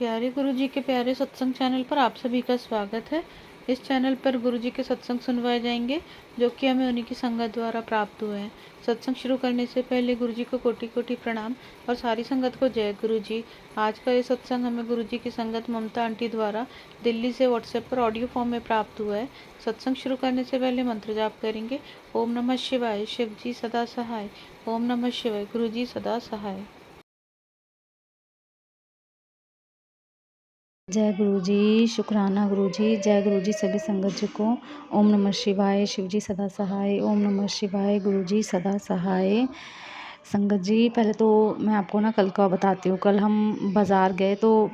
प्यारे गुरुजी के प्यारे सत्संग चैनल पर आप सभी का स्वागत है। इस चैनल पर गुरुजी के सत्संग सुनवाए जाएंगे जो कि हमें उन्हीं की संगत द्वारा प्राप्त हुए हैं। सत्संग शुरू करने से पहले गुरुजी को कोटि कोटि प्रणाम और सारी संगत को जय गुरुजी। आज का ये सत्संग हमें गुरुजी की संगत ममता आंटी द्वारा दिल्ली से व्हाट्सएप पर ऑडियो फॉर्म में प्राप्त हुआ है। सत्संग शुरू करने से पहले मंत्र जाप करेंगे। ओम नमः शिवाय, शिव जी सदा सहाय। ओम नमः शिवाय, गुरुजी सदा सहाय। जय गुरुजी, शुक्राना गुरुजी, जय गुरुजी सभी संगत जी को। ओम नमः शिवाय, शिव जी सदा सहाय। ओम नमः शिवाय, गुरुजी सदा सहाय। संगत जी, पहले तो मैं आपको ना कल का बताती हूँ। कल हम बाज़ार गए तो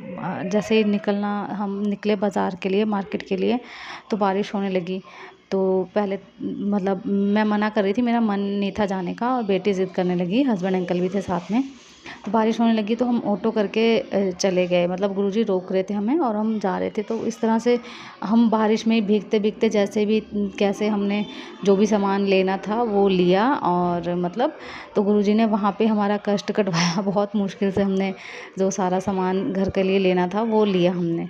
जैसे ही हम निकले बाज़ार के लिए, मार्केट के लिए, तो बारिश होने लगी। तो पहले मतलब मैं मना कर रही थी, मेरा मन नहीं था जाने का, और बेटी ज़िद करने लगी, हस्बैंड अंकल भी थे साथ में। तो बारिश होने लगी तो हम ऑटो करके चले गए, मतलब गुरुजी रोक रहे थे हमें और हम जा रहे थे। तो इस तरह से हम बारिश में भीगते भीगते जैसे भी कैसे हमने जो भी सामान लेना था वो लिया, और मतलब तो गुरुजी ने वहाँ पे हमारा कष्ट कटवाया। बहुत मुश्किल से हमने जो सारा सामान घर के लिए लेना था वो लिया हमने।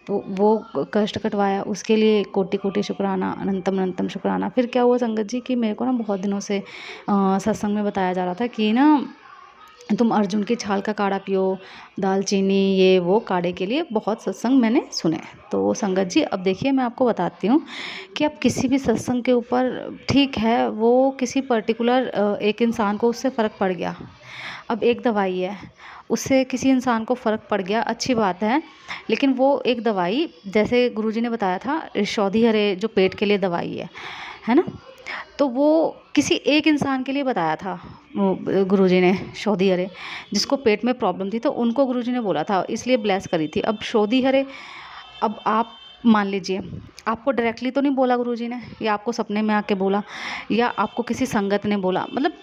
तो वो कष्ट कटवाया, उसके लिए कोटि कोटि शुक्राना, अनंतम अनंतम शुक्राना। फिर क्या हुआ संगत जी कि मेरे को ना बहुत दिनों से सत्संग में बताया जा रहा था कि ना तुम अर्जुन की छाल का काढ़ा पियो, दालचीनी, ये वो काढ़े के लिए बहुत सत्संग मैंने सुने। तो संगत जी अब देखिए, मैं आपको बताती हूँ कि अब किसी भी सत्संग के ऊपर, ठीक है वो किसी पर्टिकुलर एक इंसान को उससे फ़र्क पड़ गया। अब एक दवाई है, उससे किसी इंसान को फ़र्क पड़ गया, अच्छी बात है। लेकिन वो एक दवाई, जैसे गुरुजी ने बताया था, शौधी हरे जो पेट के लिए दवाई है ना। तो वो किसी एक इंसान के लिए बताया था वो गुरुजी ने, शौधी हरे, जिसको पेट में प्रॉब्लम थी, तो उनको गुरुजी ने बोला था, इसलिए ब्लेस करी थी। अब शौधी हरे, अब आप मान लीजिए, आपको डायरेक्टली तो नहीं बोला गुरुजी ने, या आपको सपने में आके बोला, या आपको किसी संगत ने बोला, मतलब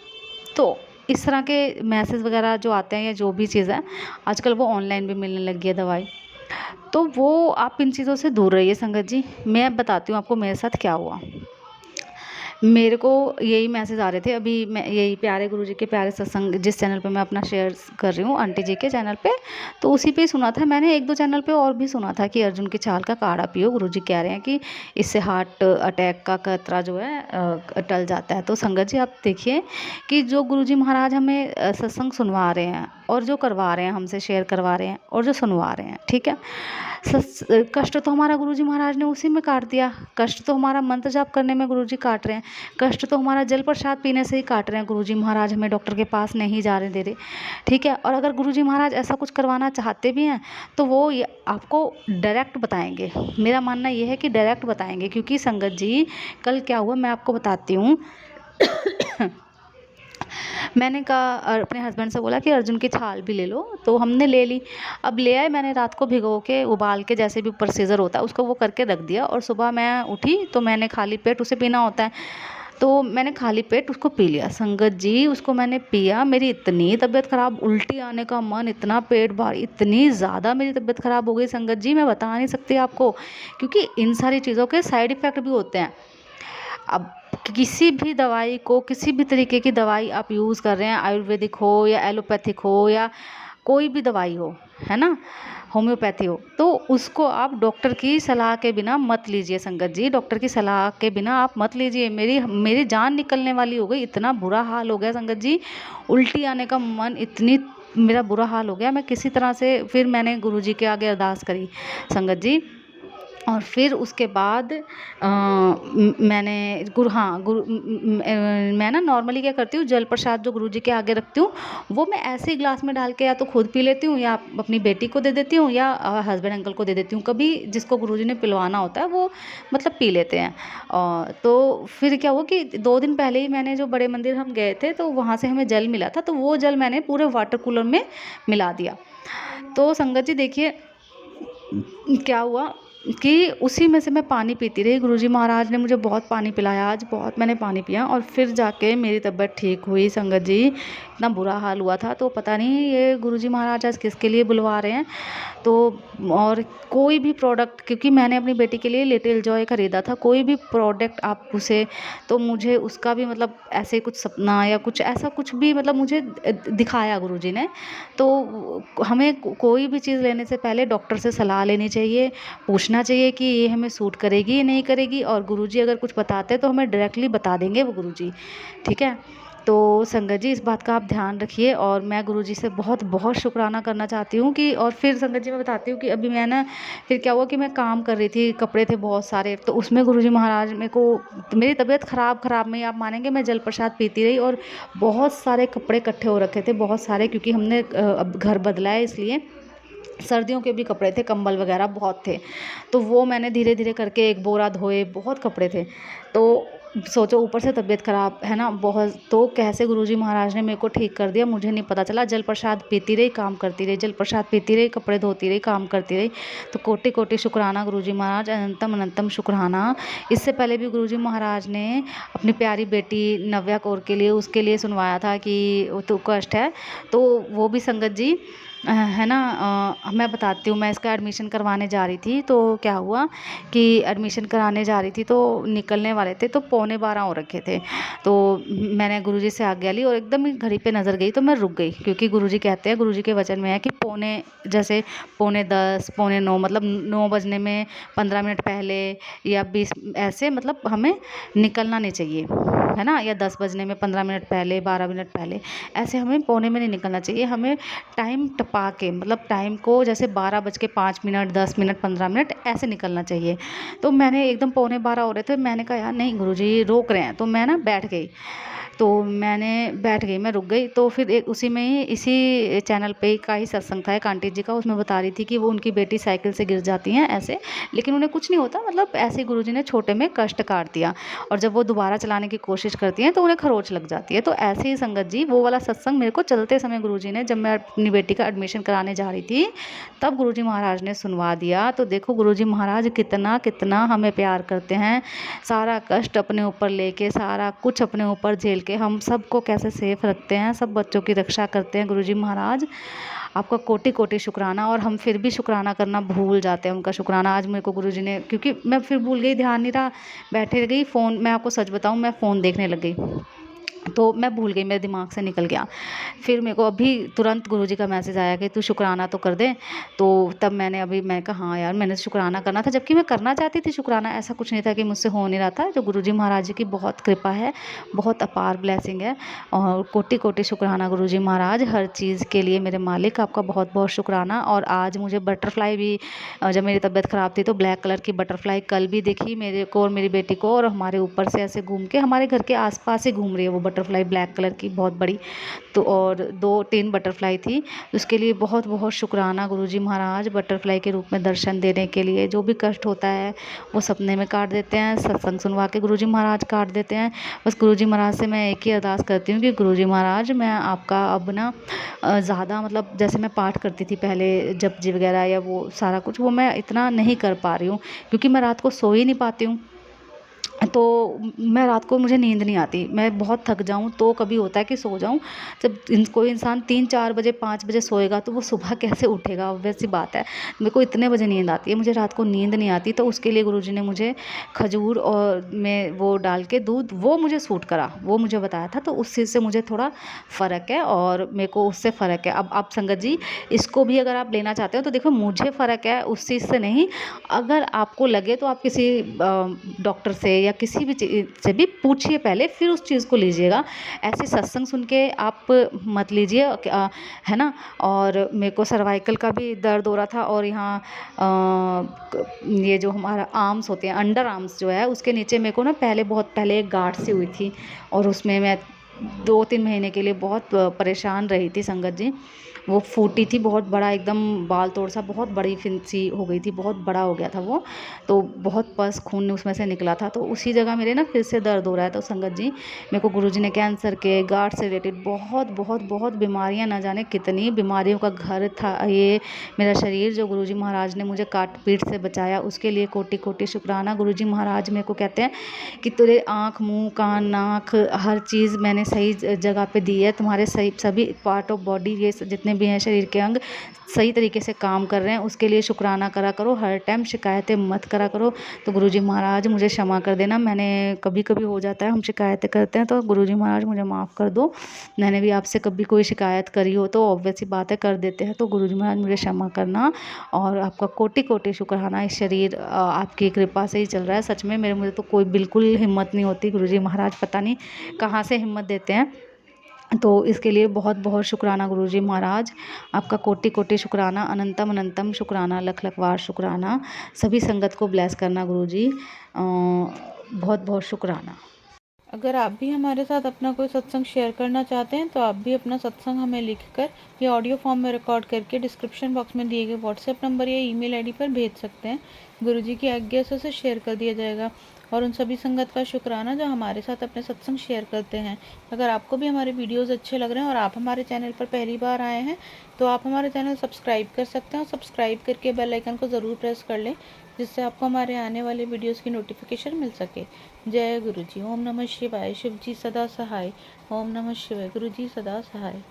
तो इस तरह के मैसेज वगैरह जो आते हैं या जो भी चीज़ है, आजकल वो ऑनलाइन भी मिलने लगी है दवाई। तो वो आप इन चीज़ों से दूर रहिए संगत जी। मैं बताती हूँ आपको मेरे साथ क्या हुआ। मेरे को यही मैसेज आ रहे थे, अभी मैं यही प्यारे गुरुजी के प्यारे सत्संग जिस चैनल पे मैं अपना शेयर कर रही हूँ, आंटी जी के चैनल पे, तो उसी पे सुना था मैंने। एक दो चैनल पे और भी सुना था कि अर्जुन की छाल का काढ़ा पियो, गुरुजी कह रहे हैं कि इससे हार्ट अटैक का खतरा जो है टल जाता है। तो संगत जी आप देखिए कि जो गुरुजी महाराज हमें सत्संग सुनवा रहे हैं, और जो करवा रहे हैं हमसे, शेयर करवा रहे हैं, और जो सुनवा रहे हैं, ठीक है, कष्ट तो हमारा गुरुजी महाराज ने उसी में काट दिया। कष्ट तो हमारा मंत्र जाप करने में गुरुजी काट रहे हैं। कष्ट तो हमारा जल प्रसाद पीने से ही काट रहे हैं गुरुजी महाराज, हमें डॉक्टर के पास नहीं जाने दे रहे, ठीक है। और अगर गुरुजी महाराज ऐसा कुछ करवाना चाहते भी हैं तो वो आपको डायरेक्ट बताएंगे। मेरा मानना ये है कि डायरेक्ट बताएंगे, क्योंकि संगत जी कल क्या हुआ मैं आपको बताती हूँ। मैंने कहा, अपने हस्बैंड से बोला कि अर्जुन की छाल भी ले लो, तो हमने ले ली। अब ले आए, मैंने रात को भिगो के उबाल के, जैसे भी प्रोसीजर होता है उसको वो करके रख दिया, और सुबह मैं उठी तो मैंने खाली पेट उसे पीना होता है, तो मैंने खाली पेट उसको पी लिया। संगत जी उसको मैंने पिया, मेरी इतनी तबीयत ख़राब, उल्टी आने का मन, इतना पेट भारी, इतनी ज़्यादा मेरी तबीयत ख़राब हो गई संगत जी, मैं बता नहीं सकती आपको, क्योंकि इन सारी चीज़ों के साइड इफ़ेक्ट भी होते हैं। अब किसी भी दवाई को, किसी भी तरीके की दवाई आप यूज़ कर रहे हैं, आयुर्वेदिक हो या एलोपैथिक हो या कोई भी दवाई हो, है ना, होम्योपैथी हो, तो उसको आप डॉक्टर की सलाह के बिना मत लीजिए संगत जी। डॉक्टर की सलाह के बिना आप मत लीजिए। मेरी मेरी जान निकलने वाली हो गई, इतना बुरा हाल हो गया संगत जी, उल्टी आने का मन, इतनी मेरा बुरा हाल हो गया। मैं किसी तरह से फिर मैंने गुरुजी के आगे अरदास करी संगत जी, और फिर उसके बाद मैंने मैं ना नॉर्मली क्या करती हूँ, जल प्रसाद जो गुरुजी के आगे रखती हूँ वो मैं ऐसे ही ग्लास में डाल के या तो खुद पी लेती हूँ, या अपनी बेटी को दे देती हूँ, या हस्बैंड अंकल को दे देती हूँ। कभी जिसको गुरुजी ने पिलवाना होता है वो मतलब पी लेते हैं। तो फिर क्या हुआ कि 2 दिन पहले ही मैंने, जो बड़े मंदिर हम गए थे तो वहाँ से हमें जल मिला था, तो वो जल मैंने पूरे वाटर कूलर में मिला दिया। तो संगत जी देखिए क्या हुआ, कि उसी में से मैं पानी पीती रही। गुरुजी महाराज ने मुझे बहुत पानी पिलाया, आज बहुत मैंने पानी पिया और फिर जाके मेरी तबीयत ठीक हुई संगत जी। इतना बुरा हाल हुआ था, तो पता नहीं ये गुरुजी महाराज आज किसके लिए बुलवा रहे हैं। तो और कोई भी प्रोडक्ट, क्योंकि मैंने अपनी बेटी के लिए लिटिल जॉय ख़रीदा था, कोई भी प्रोडक्ट आप उसे, तो मुझे उसका भी मतलब ऐसे कुछ सपना या कुछ ऐसा कुछ भी मतलब मुझे दिखाया गुरुजी ने। तो हमें कोई भी चीज़ लेने से पहले डॉक्टर से सलाह लेनी चाहिए, पूछना चाहिए कि ये हमें सूट करेगी या नहीं करेगी, और गुरुजी अगर कुछ बताते हैं तो हमें डायरेक्टली बता देंगे वो गुरुजी, ठीक है। तो संगत जी इस बात का आप ध्यान रखिए, और मैं गुरुजी से बहुत बहुत शुक्राना करना चाहती हूँ कि, और फिर संगत जी मैं बताती हूँ कि अभी मैं ना, फिर क्या हुआ कि मैं काम कर रही थी, कपड़े थे बहुत सारे, तो उसमें गुरुजी महाराज मेरे को, मेरी तबीयत ख़राब में आप मानेंगे मैं जल प्रसाद पीती रही, और बहुत सारे कपड़े इकट्ठे हो रखे थे, बहुत सारे, क्योंकि हमने अब घर बदला है, इसलिए सर्दियों के भी कपड़े थे, कंबल वगैरह बहुत थे। तो वो मैंने धीरे धीरे करके एक बोरा धोए, बहुत कपड़े थे। तो सोचो ऊपर से तबीयत ख़राब है ना बहुत, तो कैसे गुरुजी महाराज ने मेरे को ठीक कर दिया मुझे नहीं पता चला। जल प्रसाद पीती रही, काम करती रही, जल प्रसाद पीती रही, कपड़े धोती रही, काम करती रही। तो कोटि कोटि शुक्राना गुरुजी महाराज, अनंतम अनंतम शुक्राना। इससे पहले भी गुरुजी महाराज ने अपनी प्यारी बेटी नव्या कौर के लिए, उसके लिए सुनवाया था कि वो तो कष्ट है, तो वो भी संगत जी है ना। मैं बताती हूँ, मैं इसका एडमिशन करवाने जा रही थी, तो क्या हुआ कि एडमिशन कराने जा रही थी तो निकलने वाले थे, तो 11:15 हो रखे थे। तो मैंने गुरुजी से आज्ञा ली और एकदम ही घड़ी पे नज़र गई, तो मैं रुक गई, क्योंकि गुरुजी कहते हैं, गुरुजी के वचन में है कि जैसे 9:45, 9:45 मतलब 9 बजने में 15 मिनट पहले या 20 ऐसे, मतलब हमें निकलना नहीं चाहिए, है ना। या 10 बजने में 15 मिनट पहले, 12 मिनट पहले, ऐसे हमें पौने में नहीं निकलना चाहिए। हमें टाइम टपा के, मतलब टाइम को जैसे 12:05, 10 मिनट, 15 मिनट ऐसे निकलना चाहिए। तो मैंने एकदम 11:45 हो रहे थे, मैंने कहा यार नहीं गुरुजी रोक रहे हैं, तो मैं ना बैठ गई। तो मैंने बैठ गई, मैं रुक गई। तो फिर एक उसी में ही, इसी चैनल पे का ही सत्संग था एक आंटी जी का, उसमें बता रही थी कि वो उनकी बेटी साइकिल से गिर जाती हैं ऐसे, लेकिन उन्हें कुछ नहीं होता, मतलब ऐसे गुरुजी ने छोटे में कष्ट काट दिया, और जब वो दोबारा चलाने की कोशिश करती हैं तो उन्हें खरोच लग जाती है। तो ऐसे ही संगत जी वो वाला सत्संग मेरे को चलते समय गुरुजी ने, जब मैं अपनी बेटी का एडमिशन कराने जा रही थी, तब गुरुजी महाराज ने सुनवा दिया। तो देखो गुरुजी महाराज कितना कितना हमें प्यार करते हैं, सारा कष्ट अपने ऊपर लेके, सारा कुछ अपने ऊपर झेल के हम सबको कैसे सेफ रखते हैं, सब बच्चों की रक्षा करते हैं गुरुजी महाराज। आपका कोटि कोटि शुक्राना। और हम फिर भी शुक्राना करना भूल जाते हैं, उनका शुक्राना। आज मेरे को गुरुजी ने, क्योंकि मैं फिर भूल गई, ध्यान नहीं रहा, बैठे रह गई, फ़ोन, मैं आपको सच बताऊं, मैं फ़ोन देखने लग गई, तो मैं भूल गई, मेरे दिमाग से निकल गया। फिर मेरे को अभी तुरंत गुरुजी का मैसेज आया कि तू शुक्राना तो कर दे। तो तब मैंने कहा हाँ यार, मैंने शुक्राना करना था, जबकि मैं करना चाहती थी शुक्राना, ऐसा कुछ नहीं था कि मुझसे हो नहीं रहा था। जो गुरुजी महाराज जी की बहुत कृपा है, बहुत अपार ब्लेसिंग है, और कोटि कोटि शुक्राना गुरुजी महाराज, हर चीज़ के लिए मेरे मालिक, आपका बहुत बहुत शुक्राना। और आज मुझे बटरफ्लाई भी, जब मेरी तबीयत ख़राब थी तो ब्लैक कलर की बटरफ्लाई कल भी दिखी मेरे को और मेरी बेटी को, और हमारे ऊपर से ऐसे घूम के, हमारे घर के आसपास ही घूम रही है वो बटरफ्लाई, ब्लैक कलर की बहुत बड़ी। तो और 2-3 बटरफ्लाई थी, उसके लिए बहुत बहुत शुक्राना गुरुजी महाराज, बटरफ्लाई के रूप में दर्शन देने के लिए। जो भी कष्ट होता है वो सपने में काट देते हैं, सत्संग सुनवा के गुरुजी महाराज काट देते हैं। बस गुरुजी महाराज से मैं एक ही अरदास करती हूँ कि गुरुजी महाराज, मैं आपका अब ना ज़्यादा, मतलब जैसे मैं पाठ करती थी पहले, जपजी वगैरह या वो सारा कुछ, वो मैं इतना नहीं कर पा रही हूँ, क्योंकि मैं रात को सो ही नहीं पाती हूँ। तो मैं रात को, मुझे नींद नहीं आती, मैं बहुत थक जाऊँ तो कभी होता है कि सो जाऊँ। जब कोई इंसान 3-4 बजे 5 बजे सोएगा तो वो सुबह कैसे उठेगा, वैसी बात है। मेरे को इतने बजे नींद आती है, मुझे रात को नींद नहीं आती। तो उसके लिए गुरुजी ने मुझे खजूर और में वो डाल के दूध, वो मुझे सूट करा, वो मुझे बताया था, तो उस चीज़ से मुझे थोड़ा फ़र्क है, और मेरे को उससे फ़र्क है। अब आप संगत जी इसको भी अगर आप लेना चाहते हो तो देखो, मुझे फ़र्क है उस चीज़ से नहीं, अगर आपको लगे तो आप किसी डॉक्टर से या किसी भी चीज़ से भी पूछिए पहले, फिर उस चीज़ को लीजिएगा। ऐसे सत्संग सुन के आप मत लीजिए, है ना। और मेरे को सर्वाइकल का भी दर्द हो रहा था, और यहाँ ये जो हमारा आर्म्स होते हैं, अंडर आर्म्स जो है, उसके नीचे मेरे को ना बहुत पहले एक गांठ सी हुई थी, और उसमें मैं 2-3 महीने के लिए बहुत परेशान रही थी संगत जी। वो फूटी थी बहुत बड़ा, एकदम बाल तोड़ सा बहुत बड़ी फिंसी हो गई थी, बहुत बड़ा हो गया था वो। तो बहुत पस खून उसमें से निकला था। तो उसी जगह मेरे ना फिर से दर्द हो रहा है। तो संगत जी, मेरे को गुरुजी ने कैंसर के, गार्ड से रिलेटेड बहुत बहुत बहुत बीमारियां, ना जाने कितनी बीमारियों का घर था ये मेरा शरीर, जो गुरुजी महाराज ने मुझे काट पीट से बचाया, उसके लिए कोटि कोटि शुक्राना। गुरुजी महाराज मेरे को कहते हैं कि तेरे आँख, मुंह, कान, नाक, हर चीज़ मैंने सही जगह पे दी है। तुम्हारे सही सभी पार्ट ऑफ बॉडी, ये जितने भी हैं शरीर के अंग, सही तरीके से काम कर रहे हैं। उसके लिए शुक्राना करा करो, हर टाइम शिकायतें मत करा करो। तो गुरुजी महाराज मुझे क्षमा कर देना, मैंने कभी कभी हो जाता है, हम शिकायतें करते हैं, तो गुरुजी महाराज मुझे माफ़ कर दो। मैंने भी आपसे कभी कोई शिकायत करी हो तो ऑब्वियस सी बातें कर देते हैं, तो गुरुजी महाराज मुझे क्षमा करना। और आपका कोटि कोटि शुक्राना। इस शरीर आपकी कृपा से ही चल रहा है। सच में मेरे मुझे तो कोई बिल्कुल हिम्मत नहीं होती। गुरुजी महाराज पता नहीं कहाँ से हिम्मत देते हैं। तो इसके लिए बहुत बहुत शुक्राना गुरुजी महाराज, आपका कोटि कोटि शुक्राना, अनंतम अनंतम शुक्राना, लख लख बार शुक्राना। सभी संगत को ब्लेस करना गुरुजी, बहुत बहुत शुक्राना। अगर आप भी हमारे साथ अपना कोई सत्संग शेयर करना चाहते हैं तो आप भी अपना सत्संग हमें लिखकर या ऑडियो फॉर्म में रिकॉर्ड करके डिस्क्रिप्शन बॉक्स में दिए गए व्हाट्सएप नंबर या ईमेल आईडी पर भेज सकते हैं। गुरुजी की आज्ञा से उसे शेयर कर दिया जाएगा। और उन सभी संगत का शुक्राना जो हमारे साथ अपने सत्संग शेयर करते हैं। अगर आपको भी हमारे वीडियोज़ अच्छे लग रहे हैं और आप हमारे चैनल पर पहली बार आए हैं तो आप हमारे चैनल सब्सक्राइब कर सकते हैं और सब्सक्राइब करके बेल आइकन को ज़रूर प्रेस कर लें, जिससे आपको हमारे आने वाले वीडियोज़ की नोटिफिकेशन मिल सके। जय गुरु जी। ओम नमः शिवाय। शिव जी सदा सहाय। ओम नमः शिवाय। गुरु जी सदा सहाय।